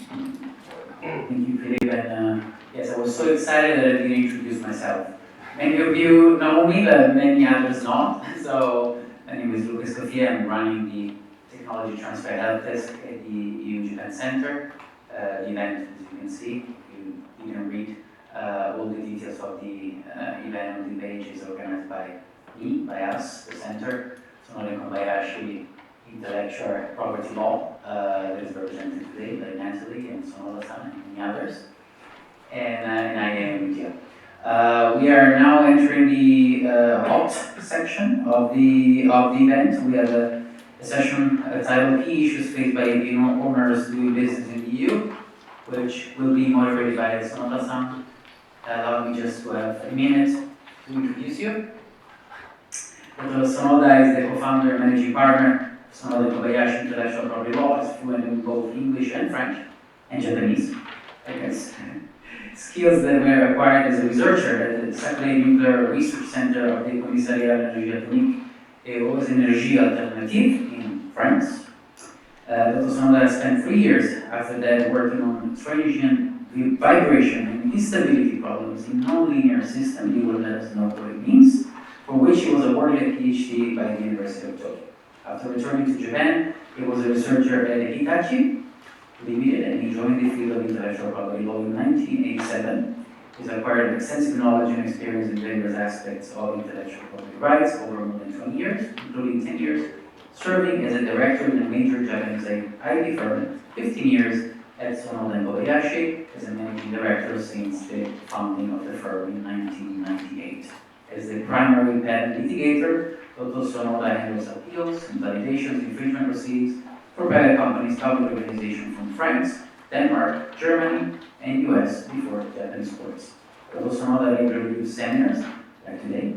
Thank you, Philip. And yes, I was so excited that I didn't introduce myself. Many of you know me, but many others not. So, my name is Lucas Cofia. I'm running the Technology Transfer Helpdesk at the EU-Japan Center. The event, as you can see, if you can read all the details of the event on the page, is organized by me, by us, the center. Sonoda Kobayashi, Intellectual Property Law, that is represented today by Natalie and Sonoda-san and many others. And I am Vidya. We are now entering the hot section of the event. We have a session titled Key Issues Faced by EU Owners Doing Business in the EU, which will be moderated by Sonoda-san. Allow me just to have a minute to introduce you. Sonoda is the co-founder and managing partner. Sonoda Kobayashi Intellectual Property Law is fluent in both English and French, and Japanese, I guess. Skills that were acquired as a researcher at the Saclay Nuclear Research Center of the Commissariat d'Énergie Atomique et aux Énergies Alternatives in France. Dr. Sonoda spent 3 years after that working on Transition, vibration, and instability problems in nonlinear systems. You will let us know what it means, for which he was awarded a PhD by the University of Tokyo. After returning to Japan, he was a researcher at Hitachi Limited, and he joined the field of intellectual property law in 1987. He's acquired extensive knowledge and experience in various aspects of intellectual property rights over more than 20 years, including 10 years serving as a director in a major Japanese IP firm, 15 years at Sonoda and Kobayashi as a managing director since the founding of the firm in 1998. As the primary patent litigator, Dr. Sonoda handles appeals, invalidations, infringement proceedings for patent companies, public organizations from France, Denmark, Germany, and US before Japanese courts. Dr. Sonoda later reviews seminars, like today,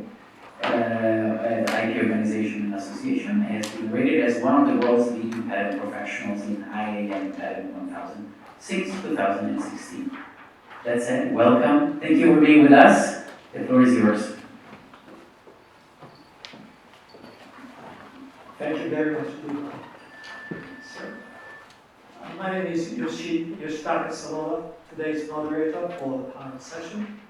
at IP Organization and Association, and has been rated as one of the world's leading patent professionals in IAM Patent 1000 since 2016. That said, welcome. Thank you for being with us. The floor is yours. Thank you very much, Luca. My name is Yoshitaka Sonoda, today's moderator for the panel session.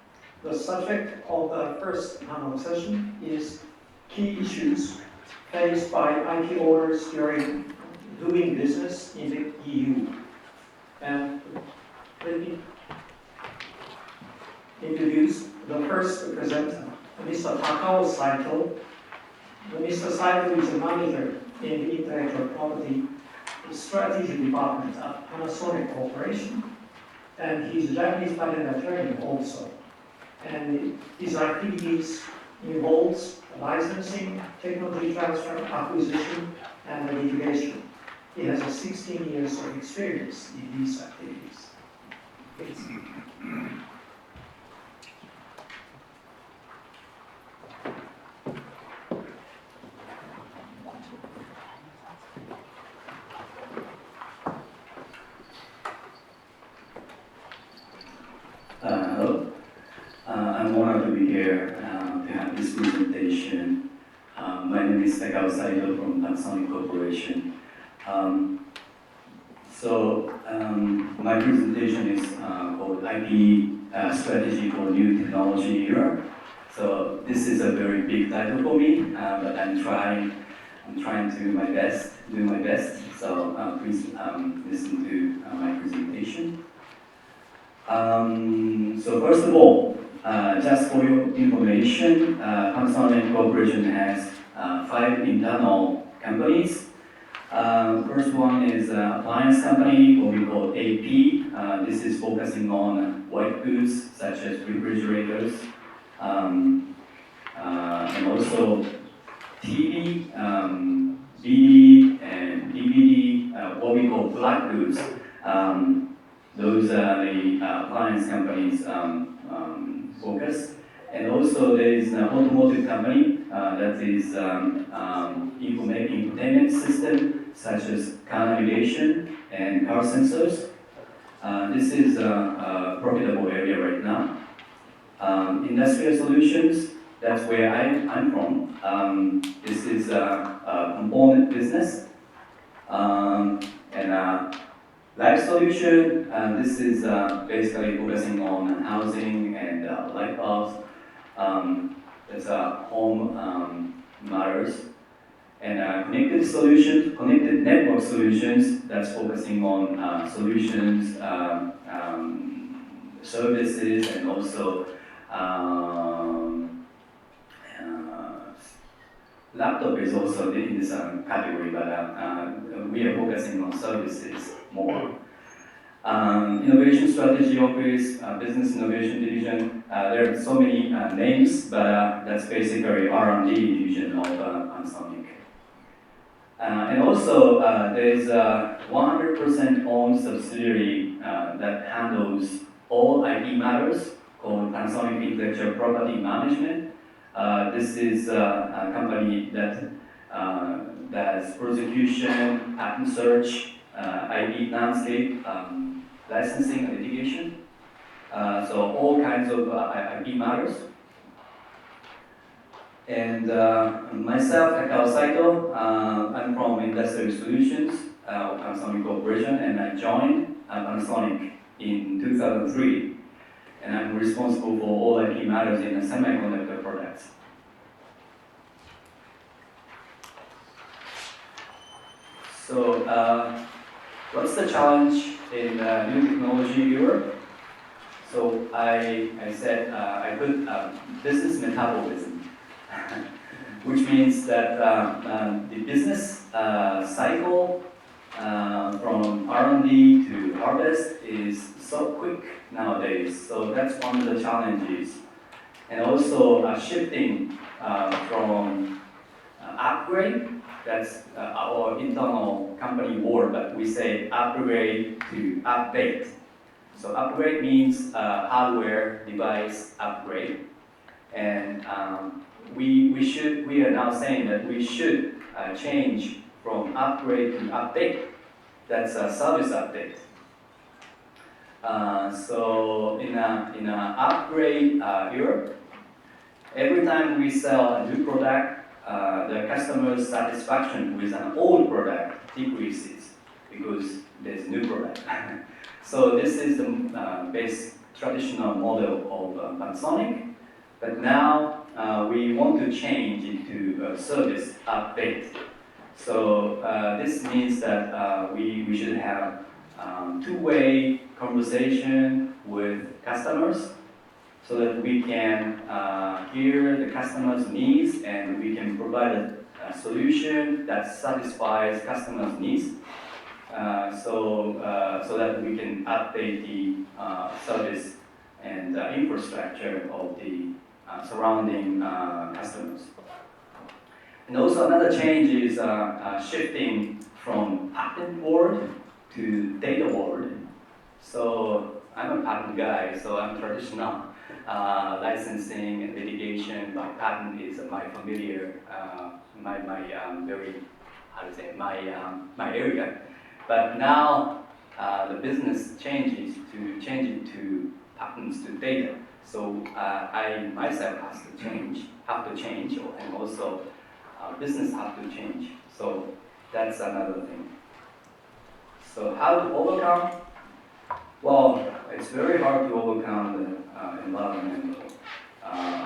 The subject of the first panel session is key issues faced by IP owners during doing business in the EU. And let me introduce the first presenter, Mr. Takao Saito. Mr. Saito is a manager in the intellectual property strategy department at Panasonic Corporation, and he's a Japanese patent attorney also. And his activities involves licensing, technology transfer, acquisition, and litigation. He has 16 years of experience in these activities. Please. Hello. I'm honored to be here to have this presentation. My name is Takao Saito from Panasonic Corporation. My presentation is called IP Strategy for New Technology Era. So this is a very big title for me, but I'm trying to do my best. So please listen to my presentation. So first of all, just for your information, Panasonic Corporation has 5 internal companies. First one is an appliance company, what we call AP. This is focusing on white goods such as refrigerators, and also TV, BD, and DVD, what we call black goods. Those are the appliance companies' focus. And also there is an automotive company that is infotainment system such as car navigation and car sensors. This is a profitable area right now. Industrial solutions, that's where I'm from. This is a component business. Life solution, this is basically focusing on housing and light bulbs. That's home matters. And connected solutions, connected network solutions, that's focusing on solutions, services, and also laptop is also in this category, but we are focusing on services more. Innovation strategy office, business innovation division. There are so many names, but that's basically R&D division of Panasonic. And also, there is a 100% owned subsidiary that handles all IP matters called Panasonic Intellectual Property Management. This is a company that does prosecution, patent search, IP landscape, licensing, and litigation. So all kinds of IP matters. And myself, Takao Saito, I'm from Industrial Solutions of Panasonic Corporation, and I joined Panasonic in 2003. And I'm responsible for all IP matters in the semiconductor products. So, what's the challenge in new technology era? So I said I put business metabolism, which means that the business cycle from R&D to harvest is so quick nowadays. So that's one of the challenges. And also shifting from upgrade, that's our internal company word, but we say upgrade to update. So upgrade means hardware device upgrade, and we are now saying that we should change from upgrade to update. That's a service update. So in a upgrade era, every time we sell a new product, the customer's satisfaction with an old product decreases because there's new product. So this is the base traditional model of Panasonic, but now we want to change it to a service update. So this means that we should have two-way conversation with customers so that we can hear the customer's needs and we can provide a solution that satisfies customers' needs. So that we can update the service and infrastructure of the surrounding customers. And also another change is shifting from patent world to data world. So I'm a patent guy, so I'm traditional. Licensing and litigation by patent is my familiar, my very, how to say, my area. But now the business changes to change it to patents to data. So I myself have to change, and also business have to change. So that's another thing. So how to overcome? Well, it's very hard to overcome the environmental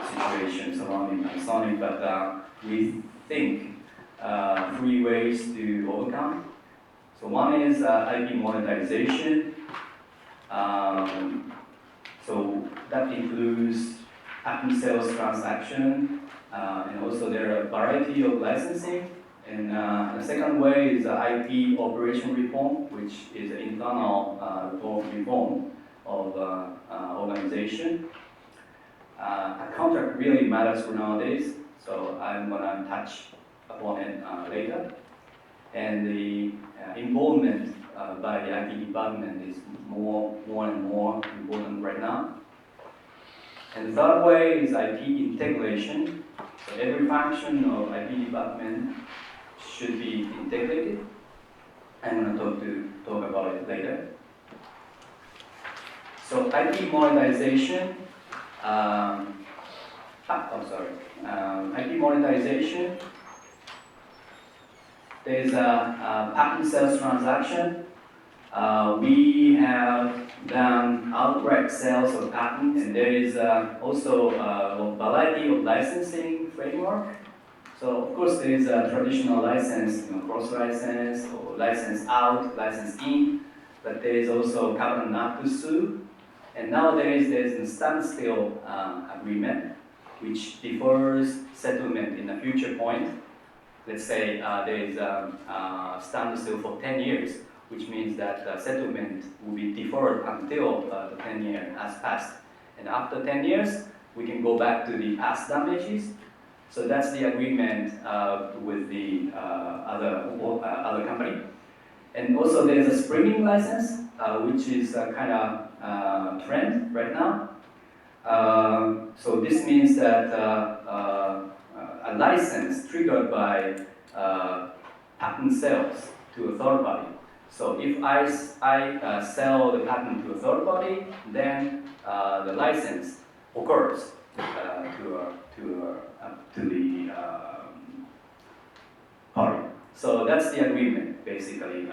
situation surrounding Panasonic, but we think 3 ways to overcome. So one is IP monetization. So that includes patent sales transaction, and also there are a variety of licensing. And the second way is IP operation reform, which is an internal reform of organization. A contract really matters for nowadays, so I'm gonna touch upon it later. And the involvement by the IP department is more and more important right now. And the third way is IP integration. So every function of IP department should be integrated. I'm going to talk about it later. So IP monetization. IP monetization. There's a patent sales transaction. We have done outright sales of patents, and there is also a variety of licensing framework. So of course there is a traditional license, cross license or license out, license in, but there is also covenant not to sue. And nowadays there's a standstill agreement which defers settlement in a future point. Let's say there is a standstill for 10 years, which means that settlement will be deferred until the 10 years has passed. And after 10 years, we can go back to the past damages. So that's the agreement with the other company. And also there's a springing license, which is a kind of trend right now. So this means that a license triggered by patent sales to a third party. So if I sell the patent to a third party, then the license occurs to the party. So that's the agreement, basically.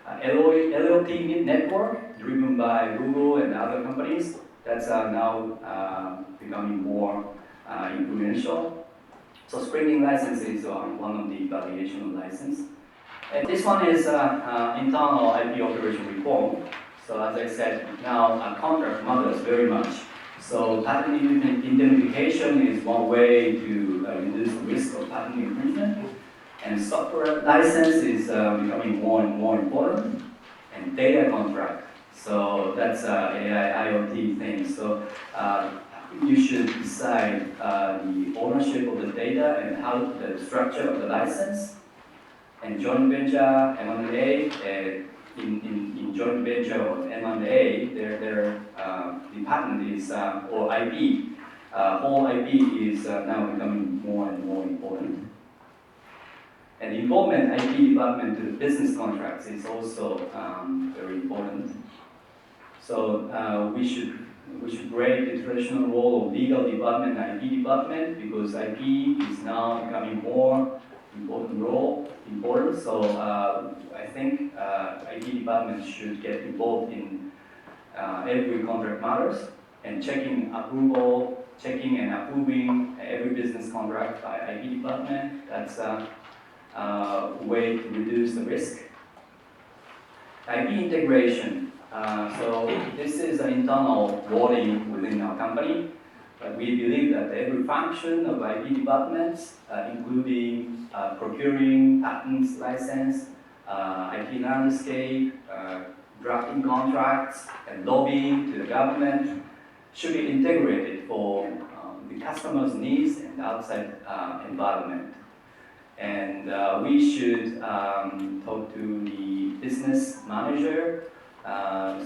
LLT network, driven by Google and other companies, that's now becoming more influential. So springing license is one of the variation of license. And this one is internal IP operation reform. So as I said, now a contract matters very much. So patent indemnification is one way to reduce the risk of patent infringement. And software license is becoming more and more important. And data contract. So that's AI, IoT thing. So you should decide the ownership of the data and how the structure of the license. And joint venture, M&A, in joint venture or M&A, the patent is, or IP, whole IP is now becoming more and more important. And involvement IP department to the business contracts is also very important. So we should break the traditional role of legal department and IP department because IP is now becoming more important. So I think IT department should get involved in every contract matters and checking and approving every business contract by IT department. That's a way to reduce the risk. IP integration. So this is an internal wording within our company. But we believe that every function of IP departments, including procuring patents, license, IP landscape, drafting contracts, and lobbying to the government, should be integrated for the customer's needs and outside environment. And we should talk to the business manager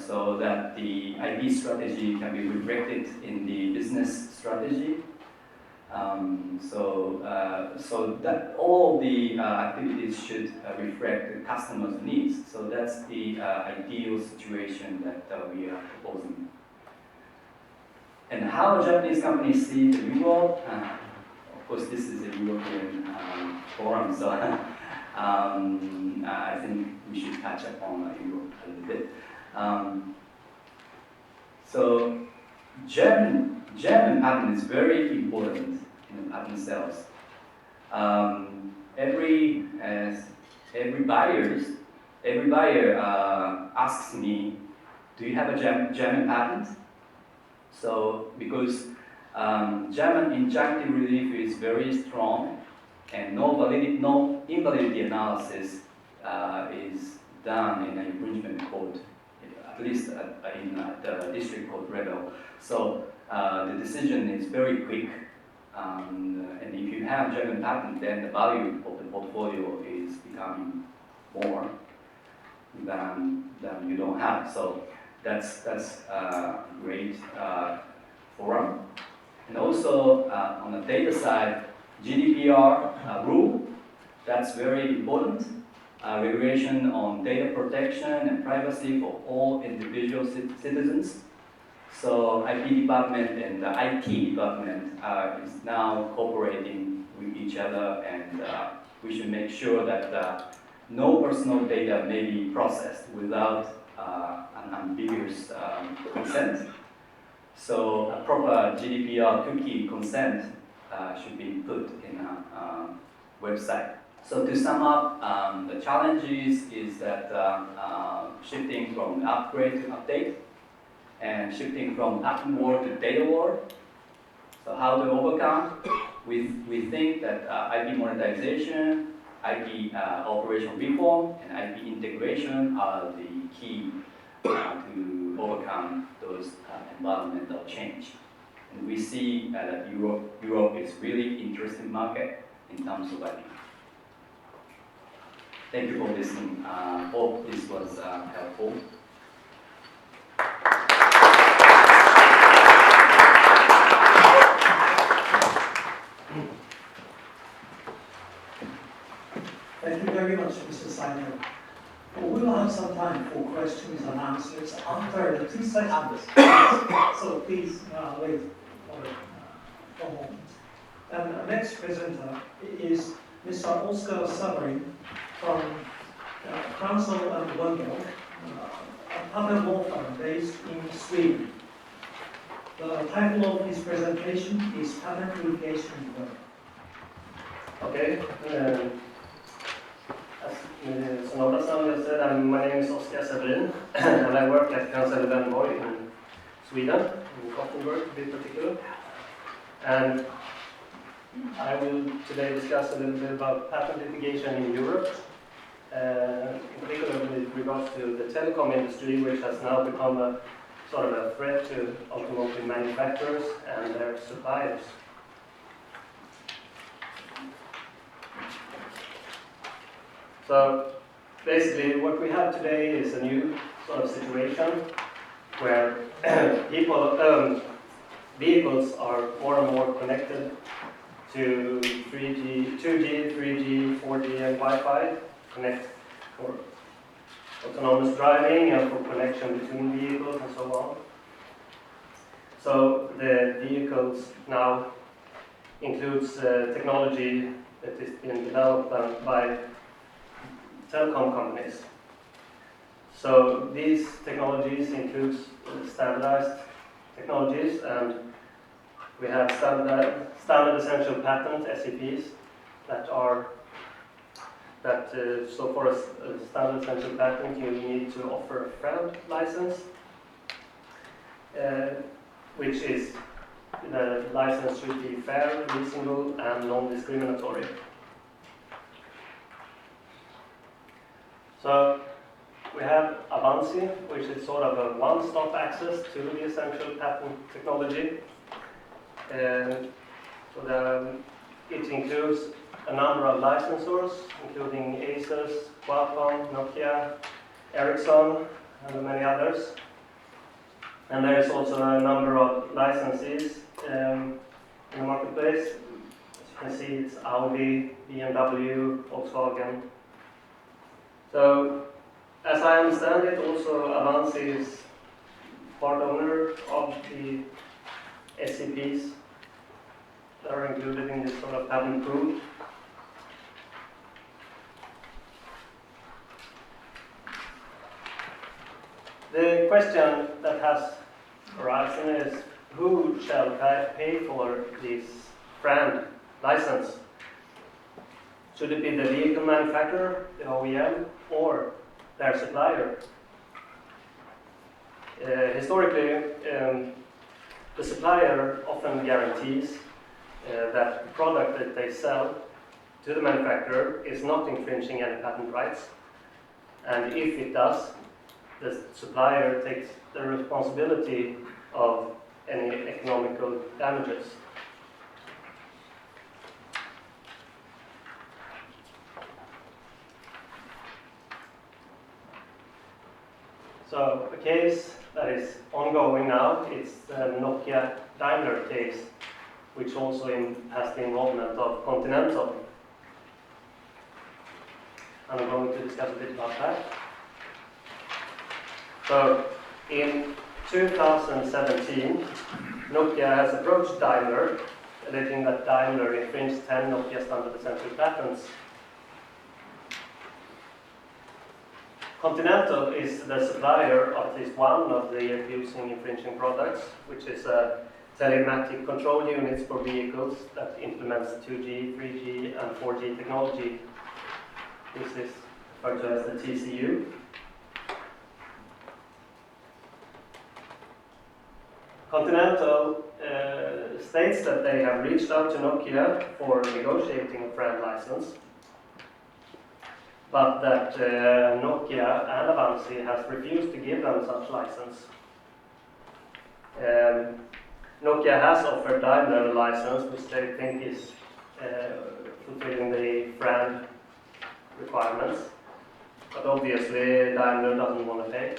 so that the IP strategy can be reflected in the business strategy. So that all the activities should reflect the customer's needs. So that's the ideal situation that we are proposing. And how Japanese companies see the new world? Of course, this is a European forum, so I think we should catch up on Europe a little bit. So German patent is very important in patent sales. Every buyer asks me, do you have a German patent? So because German injunctive relief is very strong, and no invalidity analysis is done in an infringement court, at least in the district court level. So the decision is very quick, and if you have German patent, then the value of the portfolio is becoming more than you don't have. So that's a great forum. And also on the data side, GDPR rule, that's very important. Regulation on data protection and privacy for all individual citizens. So IP department and the IT department is now cooperating with each other, and we should make sure that no personal data may be processed without an ambiguous consent. So a proper GDPR cookie consent should be put in a website. So to sum up, the challenges is that shifting from upgrade to update, and shifting from patent war to data war. So how to overcome? We think that IP monetization, IP operational reform, and IP integration are the key to overcome those environmental change. And we see that Europe is really interesting market in terms of IP. Thank you for listening. Hope this was helpful. Thank you very much, Mr. Saito. We will have some time for questions and answers after the 2 sessions. So please wait for a moment. And the next presenter is Mr. Oscar Sewerin from Kransell Wennborg, a patent law firm based in Sweden. The title of his presentation is Patent Litigation Work. Okay. As Sonoda just said, my name is Oscar Sewerin, and I work at Kransell Wennborg in Sweden, in Gothenburg to be particular. And I will today discuss a little bit about patent litigation in Europe, in particular with regards to the telecom industry, which has now become a sort of a threat to automotive manufacturers and their suppliers. So basically what we have today is a new sort of situation where vehicles are more and more connected to 2G, 3G, 4G and Wi-Fi, connect for autonomous driving and for connection between vehicles and so on. So the vehicles now includes technology that is being developed by telecom companies. So these technologies include standardized technologies, and we have standard essential patent (SEPs) so for a standard essential patent you need to offer a FRAND license, which is the license should be fair, reasonable, and non-discriminatory. So we have Avanci, which is sort of a one-stop access to the essential patent technology. It includes a number of licensors, including Asus, Qualcomm, Nokia, Ericsson, and many others. And there is also a number of licensees in the marketplace. As you can see, it's Audi, BMW, Volkswagen. So, as I understand it, also Avanci is part owner of the SEPs that are included in this sort of patent pool. The question that has arisen is, who shall pay for this FRAND license? Should it be the vehicle manufacturer, the OEM, or their supplier? Historically, the supplier often guarantees that the product that they sell to the manufacturer is not infringing any patent rights. And if it does, the supplier takes the responsibility of any economical damages. So the case that is ongoing now is the Nokia Daimler case, which also has the involvement of Continental. And I'm going to discuss a bit about that. So in 2017, Nokia has approached Daimler, alleging that Daimler infringed 10 Nokia standard essential patents. Continental is the supplier of at least one of the abusing infringing products, which is a telematic control units for vehicles that implements 2G, 3G, and 4G technology. This is referred to as the TCU. Continental states that they have reached out to Nokia for negotiating a friend license, but that Nokia and Avanci has refused to give them such license. Nokia has offered Daimler a license, which they think is fulfilling the friend requirements, but obviously Daimler doesn't want to pay.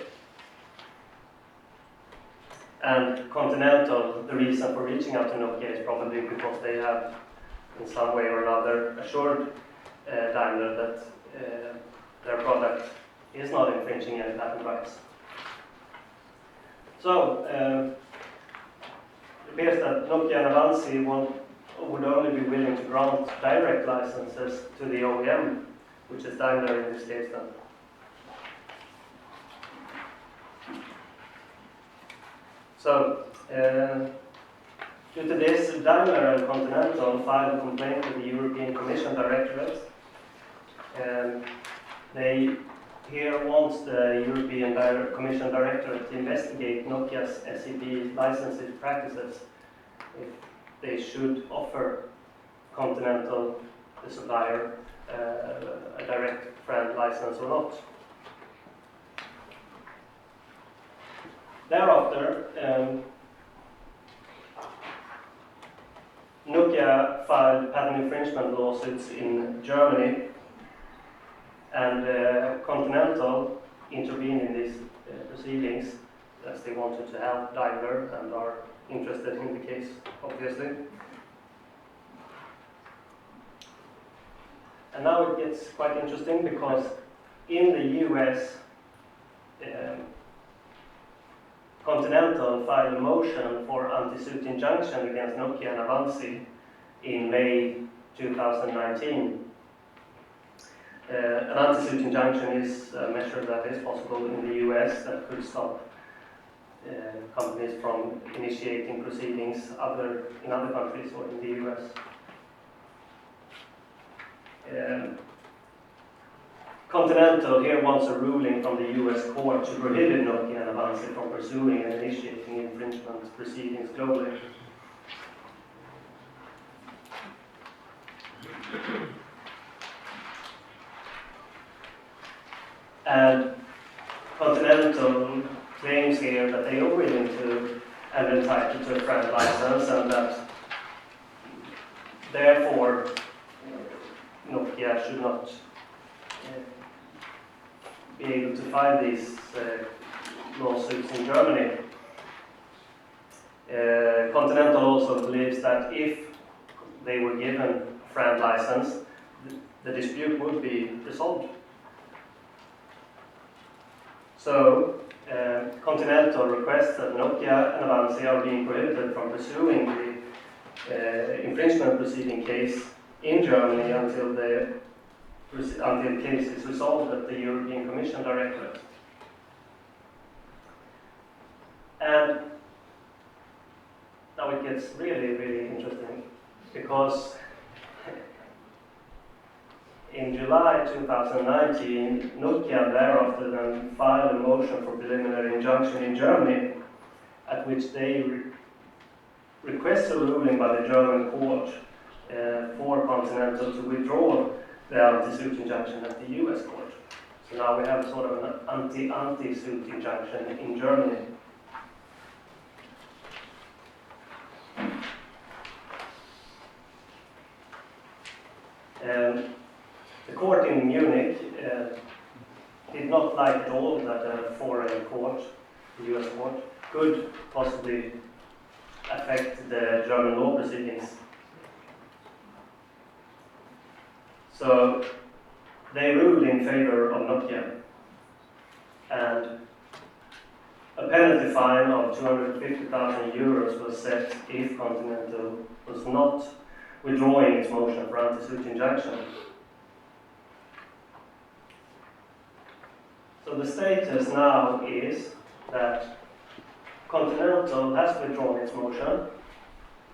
And Continental, the reason for reaching out to Nokia is probably because they have, in some way or another, assured Daimler that their product is not infringing any patent rights. So, it appears that Nokia and Avanci would only be willing to grant direct licenses to the OEM, which is Daimler in this case then. So, due to this, Daimler and Continental filed a complaint with the European Commission Directorate. They here wants the European Commission Directorate to investigate Nokia's SEB licensing practices if they should offer Continental, the supplier, a direct friend license or not. Thereafter, Nokia filed patent infringement lawsuits in Germany, and Continental intervened in these proceedings as they wanted to help Daimler and are interested in the case, obviously. And now it gets quite interesting because in the US, Continental filed a motion for anti-suit injunction against Nokia and Avanci in May 2019. An anti-suit injunction is a measure that is possible in the US that could stop companies from initiating proceedings in other countries or in the US. Continental here wants a ruling from the US court to prohibit Nokia and Avanci from pursuing and initiating infringement proceedings globally. And Continental claims here that they are willing to and entitled to a friend license, and that therefore Nokia should not be able to file these lawsuits in Germany. Continental also believes that if they were given a friend license, the dispute would be resolved. So, Continental requests that Nokia and Avanci are being prohibited from pursuing the infringement proceeding case in Germany until the case is resolved at the European Commission Directorate. And now it gets really, really interesting, because in July 2019, Nokia thereafter then filed a motion for preliminary injunction in Germany, at which they request a ruling by the German court for Continental to withdraw the anti-suit injunction at the US court. So now we have sort of an anti-suit injunction in Germany. The court in Munich did not like at all that a foreign court, the US court, could possibly affect the German law proceedings. So they ruled in favor of Nokia, and a penalty fine of 250,000 euros was set if Continental was not withdrawing its motion for anti-suit injunction. So the the status now is that Continental has withdrawn its motion.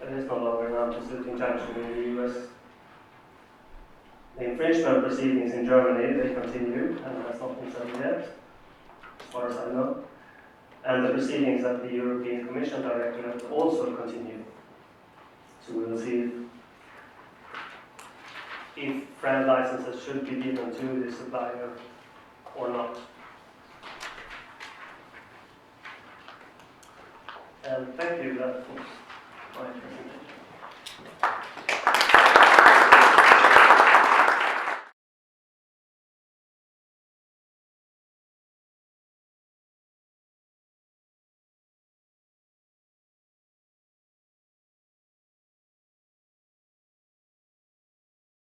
It is no longer an anti-suit injunction in the US. The infringement proceedings in Germany, they continue, and has not been settled yet, as far as I know. And the proceedings at the European Commission Directorate also continue. So we will see if FRAND licenses should be given to the supplier or not. And thank you, that was my presentation.